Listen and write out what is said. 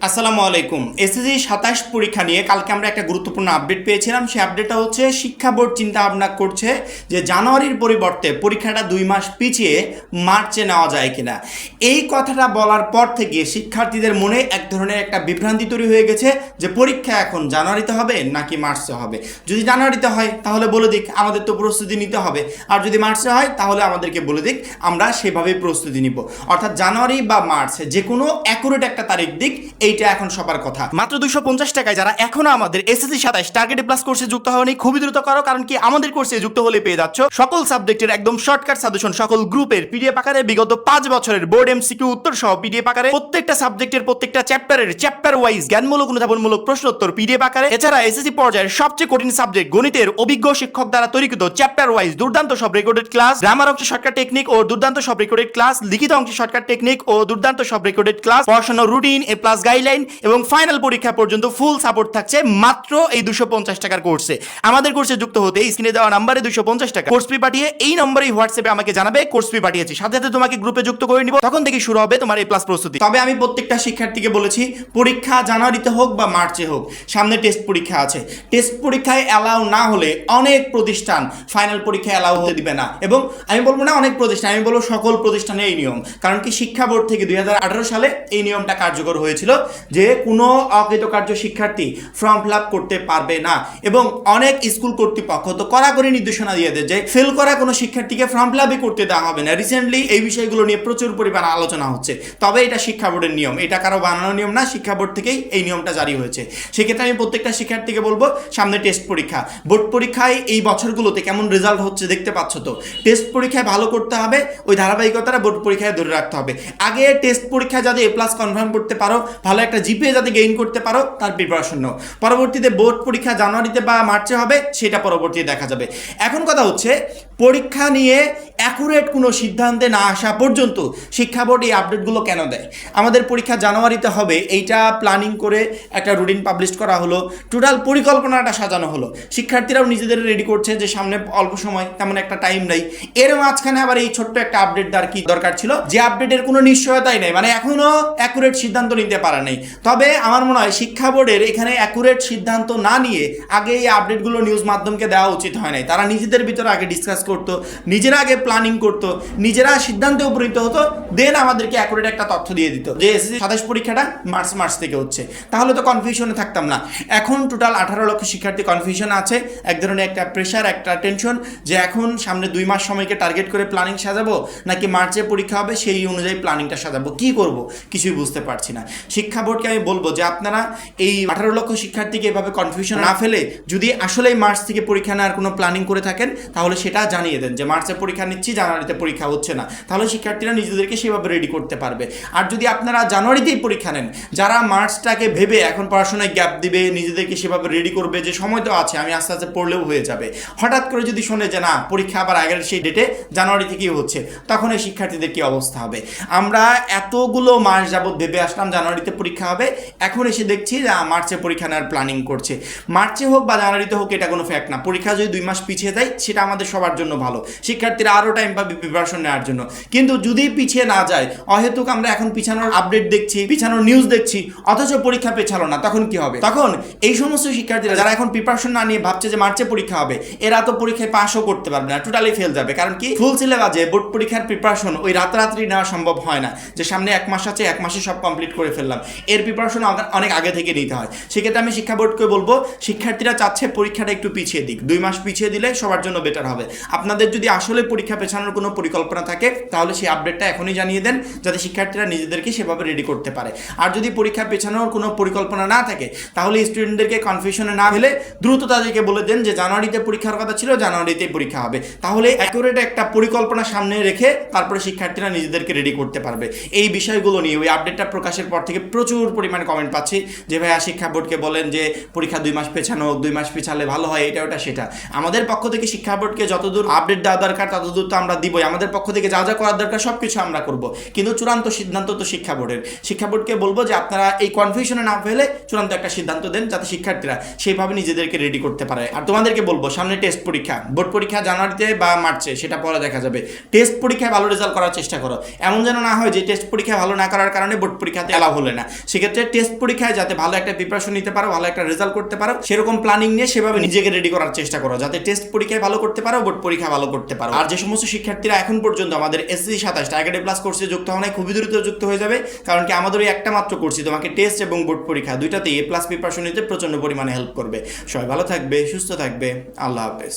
আসসালামু আলাইকুম। এসএসসি 27 পরীক্ষা নিয়ে কালকে আমরা একটা গুরুত্বপূর্ণ আপডেট পেয়েছিলাম। সেই আপডেটটা হচ্ছে শিক্ষা বোর্ড চিন্তা ভাবনা করছে যে জানুয়ারির পরিবর্তে পরীক্ষাটা 2 মাস পিছিয়ে মার্চে নেওয়া যায় কিনা। এই কথাটা বলার পর থেকে শিক্ষার্থীদের মনে এক ধরনের একটা বিভ্রান্তি তৈরি হয়ে গেছে যে পরীক্ষা এখন জানুয়ারিতে হবে নাকি মার্চে হবে। যদি জানুয়ারিতে হয় তাহলে বলে দিক, আমাদের তো প্রস্তুতি নিতে হবে। আর যদি মার্চে হয় তাহলে আমাদেরকে বলে দিক, আমরা সেভাবেই প্রস্তুতি নিব। অর্থাৎ জানুয়ারি বা মার্চ যে কোনো অ্যাকুরেট একটা তারিখ দিক, এইটা এখন সবার কথা। মাত্র 250 টাকায় যারা এখনো আমাদের এসএসসি 27 টার্গেট প্লাস কোর্সে যুক্ত হয়নি, খুবই দ্রুত করো, কারণ কি আমাদের কোর্সে যুক্ত হলে পেয়ে যাচ্ছ সকল সাবজেক্টের একদম শর্টকাট সাজেশন, সকল গ্রুপের পিডিএফ আকারে বিগত 5 বছরের বোর্ড এমসিকিউ উত্তর সহ পিডিএফ আকারে, প্রত্যেকটা সাবজেক্টের প্রত্যেকটা চ্যাপ্টারের চ্যাপ্টার ওয়াইজ জ্ঞানমূলক অনুধাবনমূলক প্রশ্নোত্তর পিডিএফ আকারে। এছাড়া এসএসসি পর্যায়ের সবচেয়ে কঠিন সাবজেক্ট গণিতের অভিজ্ঞ শিক্ষক দ্বারা তৈরিকৃত চ্যাপ্টার ওয়াইজ দুর্দান্ত সব রেকর্ডেড ক্লাস, গ্রামার অংশে শর্টকাট টেকনিক ও দুর্দান্ত সব রেকর্ডেড ক্লাস, লিখিত অংশে শর্টকাট টেকনিক ও দুর্দান্ত সব রেকর্ডেড ক্লাস, পড়াশোনার রুটিন, এ প্লাস গাইডলাইন এবং ফাইনাল পরীক্ষা পর্যন্ত ফুল সাপোর্ট থাকছে মাত্র এই 250 টাকার কোর্সে। আমাদের কোর্সে যুক্ত হতে স্ক্রিনে দেওয়া নাম্বারে 250 টাকা কোর্স ফি পাঠিয়ে এই নম্বরেই হোয়াটসঅ্যাপে আমাকে জানাবে কোর্স ফি পাঠিয়েছি, সাথে সাথে তোমাকে গ্রুপে যুক্ত করে নিব। তখন থেকে শুরু হবে তোমার এই প্লাস প্রস্তুতি। তবে আমি প্রত্যেকটা শিক্ষার্থীকে বলেছি, পরীক্ষা জানুয়ারিতে হোক বা মার্চে হোক, সামনে টেস্ট পরীক্ষা আছে। টেস্ট পরীক্ষায় অ্যালাউ না হলে অনেক প্রতিষ্ঠান ফাইনাল পরীক্ষায় অ্যালাউ হতে দিবে না। এবং আমি বলবো না অনেক প্রতিষ্ঠান, আমি বলবো সকল প্রতিষ্ঠানে এই নিয়ম। কারণ কি শিক্ষা বোর্ড থেকে 2018 সালে এই নিয়মটা কার্যকর হয়েছিল যে কোনো অকৃতকার্য শিক্ষার্থী ফর্ম ফিল আপ করতে পারবে না। এবং অনেক স্কুল কর্তৃপক্ষ তো কড়াকড়ি নির্দেশনা দিয়ে দেয় যে ফেল করা কোনো শিক্ষার্থীকে ফর্ম ফিল আপই করতে দেওয়া হবে না। রিসেন্টলি এই বিষয়গুলো নিয়ে প্রচুর পরিমাণে আলোচনা হচ্ছে। তবে এটা শিক্ষা বোর্ডের নিয়ম, এটা কারো বানানো নিয়ম না, শিক্ষা বোর্ড থেকেই এই নিয়মটা জারি হয়েছে। সেক্ষেত্রে আমি প্রত্যেকটা শিক্ষার্থীকে বলবো, সামনে টেস্ট পরীক্ষা, বোর্ড পরীক্ষায় এই বছরগুলোতে কেমন রেজাল্ট হচ্ছে দেখতে পাচ্ছ তো। টেস্ট পরীক্ষায় ভালো করতে হবে, ওই ধারাবাহিকতাটা বোর্ড পরীক্ষায় ধরে রাখতে হবে। আগে টেস্ট পরীক্ষায় যাতে এ প্লাস কনফার্ম করতে পারো, ভালো একটা জিপিএ যাতে গেইন করতে পারো, তার প্রিপারেশন নাও। পরবর্তীতে বোর্ড পরীক্ষা জানুয়ারিতে বা মার্চে হবে, সেটা পরবর্তীতে দেখা যাবে। এখন কথা হচ্ছে, পরীক্ষা নিয়ে অ্যাকুরেট কোনো সিদ্ধান্তে না আসা পর্যন্ত শিক্ষা বোর্ড এই আপডেটগুলো কেন দেয়? আমাদের পরীক্ষা জানুয়ারিতে হবে, এইটা প্ল্যানিং করে একটা রুটিন পাবলিশ করা হলো, টোটাল পরিকল্পনাটা সাজানো হলো। শিক্ষার্থীরাও নিজেদের রেডি করছে যে সামনে অল্প সময়, তেমন একটা টাইম নেই। এর মাঝখানে আবার এই ছোট্ট একটা আপডেট দেওয়ার কি দরকার ছিল, যে আপডেটের কোনো নিশ্চয়তাই নেই, মানে এখনো অ্যাকুরেট সিদ্ধান্ত নিতে পারা নেই। তবে আমার মনে হয় শিক্ষা বোর্ডের এখানে অ্যাকুরেট সিদ্ধান্ত না নিয়ে আগে এই আপডেটগুলো নিউজ মাধ্যমকে দেওয়া উচিত হয় নাই। তারা নিজেদের ভিতরে আগে ডিসকাস করতো, নিজেরা আগে প্ল্যানিং করতো, নিজেরা সিদ্ধান্তে উপনীত হতো, দেন আমাদেরকে অ্যাকুরেট একটা তথ্য দিয়ে দিত যে এসএসসি 27 পরীক্ষাটা মার্চ থেকে হচ্ছে। তাহলে তো কনফিউশনে থাকতাম না। এখন টোটাল 18 লক্ষ শিক্ষার্থী কনফিউশন আছে, এক ধরনের একটা প্রেশার, একটা টেনশন যে এখন সামনে 2 মাস সময়কে টার্গেট করে প্ল্যানিং সাজাবো নাকি মার্চে পরীক্ষা হবে সেই অনুযায়ী প্ল্যানিংটা সাজাবো, কি করব কিছুই বুঝতে পারছি না। শিক্ষা বোর্ডকে আমি বলবো যে আপনারা এই 18 লক্ষ শিক্ষার্থীকে এভাবে কনফিউশন না ফেলে, যদি আসলেই মার্চ থেকে পরীক্ষা নেওয়ার কোনো প্ল্যানিং করে থাকেন তাহলে সেটা জানিয়ে দেন যে মার্চে পরীক্ষা নিচ্ছি, জানুয়ারিতে পরীক্ষা হচ্ছে না। তাহলে শিক্ষার্থীরা নিজেদেরকে সেভাবে রেডি করতে পারবে। আর যদি আপনারা জানুয়ারিতেই পরীক্ষা নেন, যারা মার্চটাকে ভেবে এখন পড়াশোনায় গ্যাপ দিবে, নিজেদেরকে সেভাবে রেডি করবে যে সময় তো আছে, আমি আস্তে আস্তে পড়লেও হয়ে যাবে, হঠাৎ করে যদি শোনে যে না পরীক্ষা আবার আগের সেই ডেটে জানুয়ারি থেকেই হচ্ছে, তখন এই শিক্ষার্থীদের কি অবস্থা হবে? আমরা এতগুলো মাস যাবত ভেবে আসলাম জানুয়ারিতে পরীক্ষা হবে, এখন এসে দেখছি যে মার্চে পরীক্ষা নেওয়ার প্ল্যানিং করছে। মার্চে হোক বা জানুয়ারিতে হোক এটা কোনো ফ্যাক্ট না। পরীক্ষা যদি 2 মাস পিছিয়ে যায় সেটা আমাদের সবার জন্য ভালো, শিক্ষার্থীরা আরও টাইম পাবে প্রিপারেশন নেওয়ার জন্য। কিন্তু যদি পিছিয়ে না যায়, অহেতুক আমরা এখন পিছানোর আপডেট দেখছি, পিছানোর নিউজ দেখছি, অথচ পরীক্ষা পেছালো না, তখন কি হবে? তখন এই সমস্ত শিক্ষার্থীরা যারা এখন প্রিপারেশন না নিয়ে ভাবছে যে মার্চে পরীক্ষা হবে, এরা তো পরীক্ষায় পাসও করতে পারবে না, টোটালি ফেল যাবে। কারণ কি ফুল সিলেবাসে বোর্ড পরীক্ষার প্রিপারেশন ওই রাতারাতি নেওয়া সম্ভব হয় না, যে সামনে 1 মাস আছে 1 মাসে সব কমপ্লিট করে ফেললাম। এর প্রিপারেশন অনেক আগে থেকে নিতে হয়। সেক্ষেত্রে আমি শিক্ষা বোর্ডকে বলবো, শিক্ষার্থীরা চাচ্ছে পরীক্ষাটা একটু পিছিয়ে দিক, 2 মাস পিছিয়ে দিলে সবার জন্য বেটার হবে। আপনাদের যদি আসলে পরীক্ষা পেছানোর কোনো পরিকল্পনা থাকে তাহলে সেই আপডেটটা এখনই জানিয়ে দেন, যাতে শিক্ষার্থীরা নিজেদেরকে সেভাবে রেডি করতে পারে। আর যদি পরীক্ষা পেছানোর কোনো পরিকল্পনা না থাকে তাহলে স্টুডেন্টদেরকে কনফিউশনে না ফেলে দ্রুত তাদেরকে বলে দেন যে জানুয়ারিতে পরীক্ষার কথা ছিল, জানুয়ারিতেই পরীক্ষা হবে। তাহলে অ্যাকুরেট একটা পরিকল্পনা সামনে রেখে তারপরে শিক্ষার্থীরা নিজেদেরকে রেডি করতে পারবে। এই বিষয়গুলো নিয়ে ওই আপডেটটা প্রকাশের পর থেকে প্রচুর পরিমাণে কমেন্ট পাচ্ছি যে ভাইয়া শিক্ষা বোর্ডকে বলেন যে পরীক্ষা 2 মাস পেছানো হোক, 2 মাস পেছালে ভালো হয়, এটা ওটা সেটা। আমাদের পক্ষ থেকে শিক্ষা বোর্ডকে যতদূর যতদূর আপডেট দেওয়া দরকার ততদূর তো আমরা দিবই, আমাদের পক্ষ থেকে যা যা করার দরকার সব কিছু আমরা করব, কিন্তু চূড়ান্ত সিদ্ধান্ত তো শিক্ষা বোর্ডের। শিক্ষা বোর্ডকে বলবো যে আপনারা এই কনফিউশনে না ফেলে চূড়ান্ত একটা সিদ্ধান্ত দেন, যাতে শিক্ষার্থীরা সেইভাবে নিজেদেরকে রেডি করতে পারে। আর তোমাদেরকে বলবো সামনে টেস্ট পরীক্ষা, বোর্ড পরীক্ষা জানুয়ারিতে বা মার্চে, সেটা পরে দেখা যাবে। টেস্ট পরীক্ষায় ভালো রেজাল্ট করার চেষ্টা করো, এমন যেন না হয় যে টেস্ট পরীক্ষা ভালো না করার কারণে বোর্ড পরীক্ষাতে এলাও হলে না। সেক্ষেত্রে টেস্ট পরীক্ষায় যাতে ভালো একটা প্রিপারেশন নিতে পারো, ভালো একটা রেজাল্ট করতে পারো, সেরকম প্ল্যানিং নিয়ে সেভাবে নিজেকে রেডি করার চেষ্টা করো, যাতে টেস্ট পরীক্ষায় ভালো করতে পারো, বোর্ড পরীক্ষা ভালো করতে পারো। আর যে সমস্ত শিক্ষার্থীরা এখন পর্যন্ত আমাদের এসএসসি 27 টার্গেট প্লাস কোর্সে যুক্ত হওয়া নাই, খুবই দ্রুত যুক্ত হয়ে যাবে, কারণ কি আমাদের ওই একটা মাত্র কোর্সই তোমাকে টেস্ট এবং বোর্ড পরীক্ষা দুইটাতেই এ প্লাস প্রিপারেশন নিতে প্রচন্ড পরিমাণে হেল্প করবে। সবাই ভালো থাকবে, সুস্থ থাকবে, আল্লাহ হাফেজ।